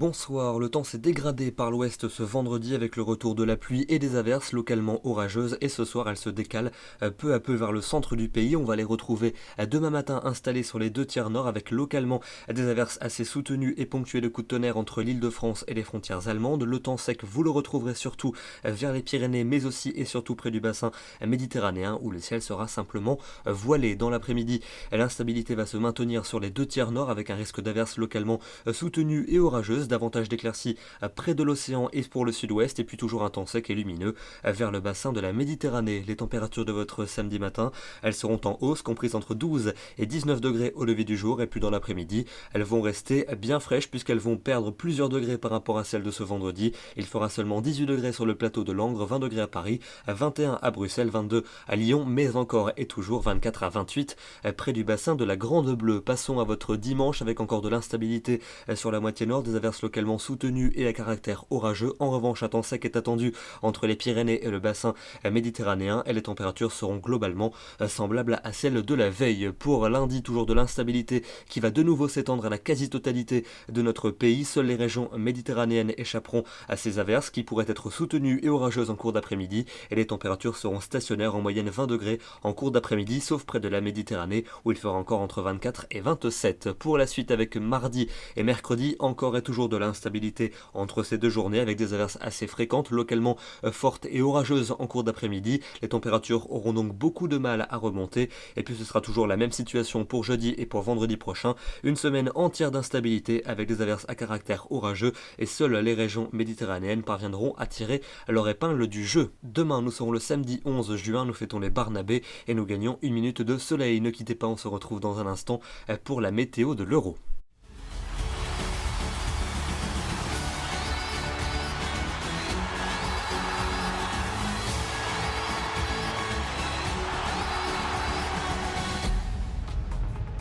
Bonsoir, le temps s'est dégradé par l'ouest ce vendredi avec le retour de la pluie et des averses localement orageuses et ce soir elles se décalent peu à peu vers le centre du pays. On va les retrouver demain matin installées sur les deux tiers nord avec localement des averses assez soutenues et ponctuées de coups de tonnerre entre l'Île-de-France et les frontières allemandes. Le temps sec, vous le retrouverez surtout vers les Pyrénées mais aussi et surtout près du bassin méditerranéen où le ciel sera simplement voilé. Dans l'après-midi, l'instabilité va se maintenir sur les deux tiers nord avec un risque d'averses localement soutenues et orageuses, davantage d'éclaircies près de l'océan et pour le sud-ouest, et puis toujours un temps sec et lumineux vers le bassin de la Méditerranée. Les températures de votre samedi matin, elles seront en hausse, comprises entre 12 et 19 degrés au lever du jour, et puis dans l'après-midi, elles vont rester bien fraîches puisqu'elles vont perdre plusieurs degrés par rapport à celles de ce vendredi. Il fera seulement 18 degrés sur le plateau de Langres, 20 degrés à Paris, 21 à Bruxelles, 22 à Lyon, mais encore et toujours 24 à 28 près du bassin de la Grande Bleue. Passons à votre dimanche avec encore de l'instabilité sur la moitié nord, des averses localement soutenues et à caractère orageux. En revanche, un temps sec est attendu entre les Pyrénées et le bassin méditerranéen et les températures seront globalement semblables à celles de la veille. Pour lundi, toujours de l'instabilité qui va de nouveau s'étendre à la quasi-totalité de notre pays. Seules les régions méditerranéennes échapperont à ces averses qui pourraient être soutenues et orageuses en cours d'après-midi et les températures seront stationnaires en moyenne 20 degrés en cours d'après-midi, sauf près de la Méditerranée où il fera encore entre 24 et 27. Pour la suite avec mardi et mercredi, encore et toujours de l'instabilité entre ces deux journées avec des averses assez fréquentes, localement fortes et orageuses en cours d'après-midi. Les températures auront donc beaucoup de mal à remonter et puis ce sera toujours la même situation pour jeudi et pour vendredi prochain. Une semaine entière d'instabilité avec des averses à caractère orageux et seules les régions méditerranéennes parviendront à tirer leur épingle du jeu. Demain, nous serons le samedi 11 juin, nous fêtons les Barnabés et nous gagnons une minute de soleil. Ne quittez pas, on se retrouve dans un instant pour la météo de l'Euro.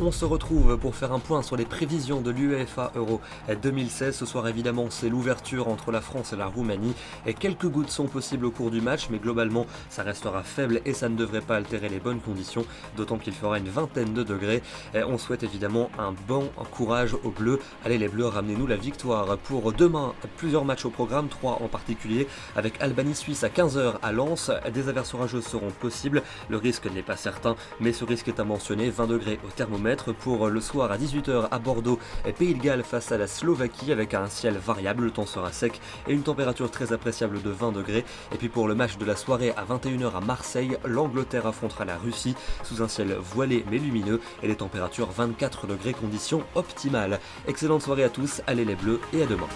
On se retrouve pour faire un point sur les prévisions de l'UEFA Euro 2016. Ce soir évidemment c'est l'ouverture entre la France et la Roumanie. Et quelques gouttes sont possibles au cours du match, mais globalement ça restera faible et ça ne devrait pas altérer les bonnes conditions, d'autant qu'il fera une vingtaine de degrés. Et on souhaite évidemment un bon courage aux Bleus. Allez les Bleus, ramenez-nous la victoire. Pour demain, plusieurs matchs au programme, 3 en particulier, avec Albanie-Suisse à 15h à Lens. Des averses orageuses seront possibles, le risque n'est pas certain, mais ce risque est à mentionner, 20 degrés au thermomètre. Pour le soir à 18h à Bordeaux, Pays de Galles face à la Slovaquie avec un ciel variable, le temps sera sec et une température très appréciable de 20 degrés. Et puis pour le match de la soirée à 21h à Marseille, l'Angleterre affrontera la Russie sous un ciel voilé mais lumineux et les températures 24 degrés, conditions optimales. Excellente soirée à tous, allez les Bleus et à demain.